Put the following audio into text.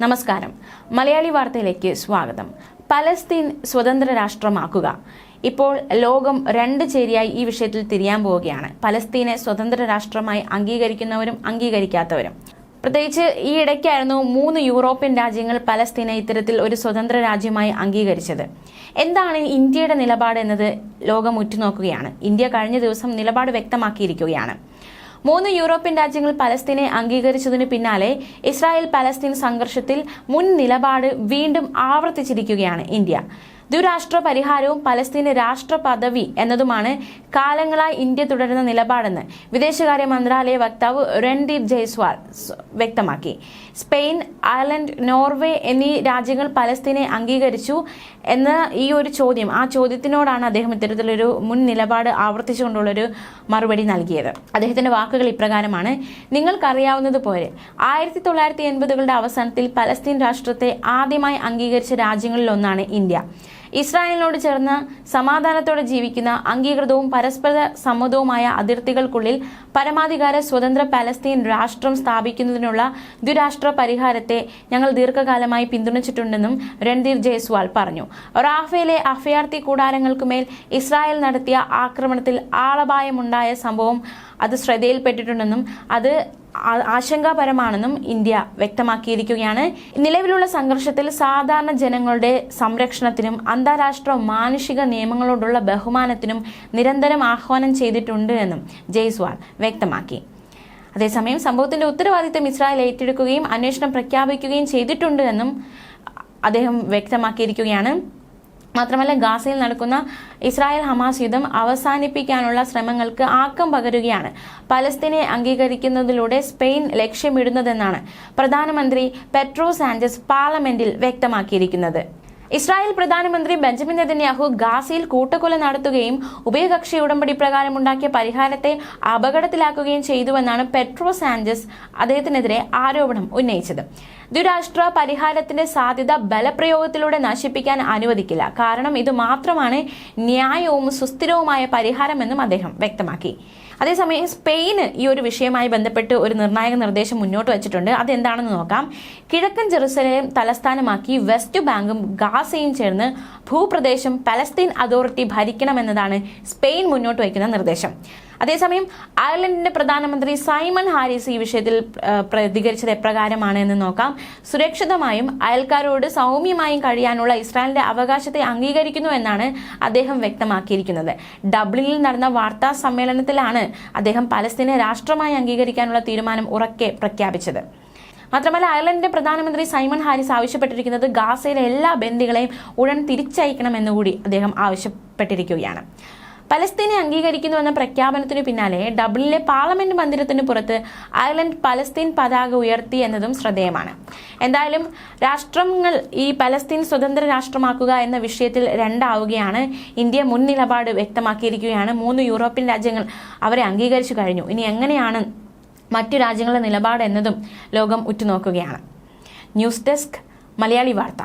നമസ്കാരം. മലയാളി വാർത്തയിലേക്ക് സ്വാഗതം. പലസ്തീൻ സ്വതന്ത്ര രാഷ്ട്രമാക്കുക. ഇപ്പോൾ ലോകം രണ്ട് ചേരിയായി ഈ വിഷയത്തിൽ തിരിയാൻ പോവുകയാണ്. പലസ്തീനെ സ്വതന്ത്ര രാഷ്ട്രമായി അംഗീകരിക്കുന്നവരും അംഗീകരിക്കാത്തവരും. പ്രത്യേകിച്ച് ഈ ഇടയ്ക്കായിരുന്നു 3 യൂറോപ്യൻ രാജ്യങ്ങൾ പലസ്തീനെ ഇത്തരത്തിൽ ഒരു സ്വതന്ത്ര രാജ്യമായി അംഗീകരിച്ചത്. എന്താണ് ഇന്ത്യയുടെ നിലപാട് എന്നത് ലോകം ഉറ്റുനോക്കുകയാണ്. ഇന്ത്യ കഴിഞ്ഞ ദിവസം നിലപാട് വ്യക്തമാക്കിയിരിക്കുകയാണ്. 3 യൂറോപ്യൻ രാജ്യങ്ങൾ പലസ്തീനെ അംഗീകരിച്ചതിനു പിന്നാലെ ഇസ്രായേൽ പലസ്തീൻ സംഘർഷത്തിൽ മുൻ നിലപാട് വീണ്ടും ആവർത്തിച്ചിരിക്കുകയാണ് ഇന്ത്യ. ദ്വിരാഷ്ട്ര പരിഹാരവും പലസ്തീന് രാഷ്ട്ര പദവി എന്നതുമാണ് കാലങ്ങളായി ഇന്ത്യ തുടരുന്ന നിലപാടെന്ന് വിദേശകാര്യ മന്ത്രാലയ വക്താവ് രൺദീപ് ജയ്സ്വാൾ വ്യക്തമാക്കി. സ്പെയിൻ, അയർലൻഡ്, നോർവേ എന്നീ രാജ്യങ്ങൾ പലസ്തീനെ അംഗീകരിച്ചു എന്ന ഈ ഒരു ചോദ്യം, ആ ചോദ്യത്തിനോടാണ് അദ്ദേഹം ഇത്തരത്തിലൊരു മുൻ നിലപാട് ആവർത്തിച്ചുകൊണ്ടുള്ളൊരു മറുപടി നൽകിയത്. അദ്ദേഹത്തിന്റെ വാക്കുകൾ ഇപ്രകാരമാണ്: നിങ്ങൾക്കറിയാവുന്നതുപോലെ 1980കളുടെ അവസാനത്തിൽ പലസ്തീൻ രാഷ്ട്രത്തെ ആദ്യമായി അംഗീകരിച്ച രാജ്യങ്ങളിൽ ഒന്നാണ് ഇന്ത്യ. ഇസ്രായേലിനോട് ചേർന്ന് സമാധാനത്തോടെ ജീവിക്കുന്ന അംഗീകൃതവും പരസ്പര സമ്മതവുമായ അതിർത്തികൾക്കുള്ളിൽ പരമാധികാര സ്വതന്ത്ര പലസ്തീൻ രാഷ്ട്രം സ്ഥാപിക്കുന്നതിനുള്ള ദ്വിരാഷ്ട്ര പരിഹാരത്തെ ഞങ്ങൾ ദീർഘകാലമായി പിന്തുണച്ചിട്ടുണ്ടെന്നും രൺദീപ് ജയ്സ്വാൾ പറഞ്ഞു. റാഫയിലെ അഭയാർത്ഥി കൂടാരങ്ങൾക്കുമേൽ ഇസ്രായേൽ നടത്തിയ ആക്രമണത്തിൽ ആളപായമുണ്ടായ സംഭവം അത് ശ്രദ്ധയിൽപ്പെട്ടിട്ടുണ്ടെന്നും അത് ആശങ്കാപരമാണെന്നും ഇന്ത്യ വ്യക്തമാക്കിയിരിക്കുകയാണ്. നിലവിലുള്ള സംഘർഷത്തിൽ സാധാരണ ജനങ്ങളുടെ സംരക്ഷണത്തിനും അന്താരാഷ്ട്ര മാനുഷിക നിയമങ്ങളോടുള്ള ബഹുമാനത്തിനും നിരന്തരം ആഹ്വാനം ചെയ്തിട്ടുണ്ട് എന്നും ജയ്സ്വാൾ വ്യക്തമാക്കി. അതേസമയം സംഭവത്തിന്റെ ഉത്തരവാദിത്തം ഇസ്രായേൽ ഏറ്റെടുക്കുകയും അന്വേഷണം പ്രഖ്യാപിക്കുകയും ചെയ്തിട്ടുണ്ട് എന്നും അദ്ദേഹം വ്യക്തമാക്കിയിരിക്കുകയാണ്. മാത്രമല്ല, ഗാസയിൽ നടക്കുന്ന ഇസ്രായേൽ ഹമാസ് യുദ്ധം അവസാനിപ്പിക്കാനുള്ള ശ്രമങ്ങൾക്ക് ആക്കം പകരുകയാണ് പലസ്തീനെ അംഗീകരിക്കുന്നതിലൂടെ സ്പെയിൻ ലക്ഷ്യമിടുന്നതെന്നാണ് പ്രധാനമന്ത്രി പെട്രോ സാഞ്ചസ് പാർലമെന്റിൽ വ്യക്തമാക്കിയിരിക്കുന്നത്. ഇസ്രായേൽ പ്രധാനമന്ത്രി ബെഞ്ചമിൻ നെതന്യാഹു ഗാസയിൽ കൂട്ടക്കൊല നടത്തുകയും ഉഭയകക്ഷി ഉടമ്പടി പ്രകാരമുണ്ടാക്കിയ പരിഹാരത്തെ അപകടത്തിലാക്കുകയും ചെയ്തുവെന്നാണ് പെട്രോ സാഞ്ചസ് അദ്ദേഹത്തിനെതിരെ ആരോപണം ഉന്നയിച്ചത്. ദ്വിരാഷ്ട്ര പരിഹാരത്തിന്റെ സാധ്യത ബലപ്രയോഗത്തിലൂടെ നശിപ്പിക്കാൻ അനുവദിക്കില്ല, കാരണം ഇത് മാത്രമാണ് ന്യായവും സുസ്ഥിരവുമായ പരിഹാരമെന്നും അദ്ദേഹം വ്യക്തമാക്കി. അതേസമയം സ്പെയിന് ഈ ഒരു വിഷയവുമായി ബന്ധപ്പെട്ട് ഒരു നിർണായക നിർദ്ദേശം മുന്നോട്ട് വച്ചിട്ടുണ്ട്. അതെന്താണെന്ന് നോക്കാം. കിഴക്കൻ ജെറുസലേം തലസ്ഥാനമാക്കി വെസ്റ്റ് ബാങ്കും ഗാസയും ചേർന്ന് ഭൂപ്രദേശം പലസ്തീൻ അതോറിറ്റി ഭരിക്കണമെന്നതാണ് സ്പെയിൻ മുന്നോട്ട് വയ്ക്കുന്ന നിർദ്ദേശം. അതേസമയം അയർലൻഡിന്റെ പ്രധാനമന്ത്രി സൈമൺ ഹാരിസ് ഈ വിഷയത്തിൽ പ്രതികരിച്ചത് എപ്രകാരമാണ് എന്ന് നോക്കാം. സുരക്ഷിതമായും അയൽക്കാരോട് സൗമ്യമായും കഴിയാനുള്ള ഇസ്രായേലിന്റെ അവകാശത്തെ അംഗീകരിക്കുന്നു എന്നാണ് അദ്ദേഹം വ്യക്തമാക്കിയിരിക്കുന്നത്. ഡബ്ലിനിൽ നടന്ന വാർത്താ സമ്മേളനത്തിലാണ് അദ്ദേഹം പലസ്തീനെ രാഷ്ട്രമായി അംഗീകരിക്കാനുള്ള തീരുമാനം ഉറക്കെ പ്രഖ്യാപിച്ചത്. മാത്രമല്ല, അയർലൻഡിന്റെ പ്രധാനമന്ത്രി സൈമൺ ഹാരിസ് ആവശ്യപ്പെട്ടിരിക്കുന്നത് ഗാസയിലെ എല്ലാ ബന്ദികളെയും ഉടൻ തിരിച്ചയക്കണമെന്നുകൂടി അദ്ദേഹം ആവശ്യപ്പെട്ടിരിക്കുകയാണ്. പലസ്തീനെ അംഗീകരിക്കുന്നുവെന്ന പ്രഖ്യാപനത്തിനു പിന്നാലെ ഡബ്ലിനിലെ പാർലമെന്റ് മന്ദിരത്തിന് പുറത്ത് അയർലൻഡ് പലസ്തീൻ പതാക ഉയർത്തി എന്നതും ശ്രദ്ധേയമാണ്. എന്തായാലും രാഷ്ട്രങ്ങൾ ഈ പലസ്തീൻ സ്വതന്ത്ര രാഷ്ട്രമാക്കുക എന്ന വിഷയത്തിൽ രണ്ടാവുകയാണ്. ഇന്ത്യ മുൻ നിലപാട് വ്യക്തമാക്കിയിരിക്കുകയാണ്. 3 യൂറോപ്യൻ രാജ്യങ്ങൾ അവരെ അംഗീകരിച്ചു കഴിഞ്ഞു. ഇനി എങ്ങനെയാണ് മറ്റു രാജ്യങ്ങളുടെ നിലപാട് എന്നതും ലോകം ഉറ്റുനോക്കുകയാണ്. ന്യൂസ് ഡെസ്ക്, മലയാളി വാർത്ത.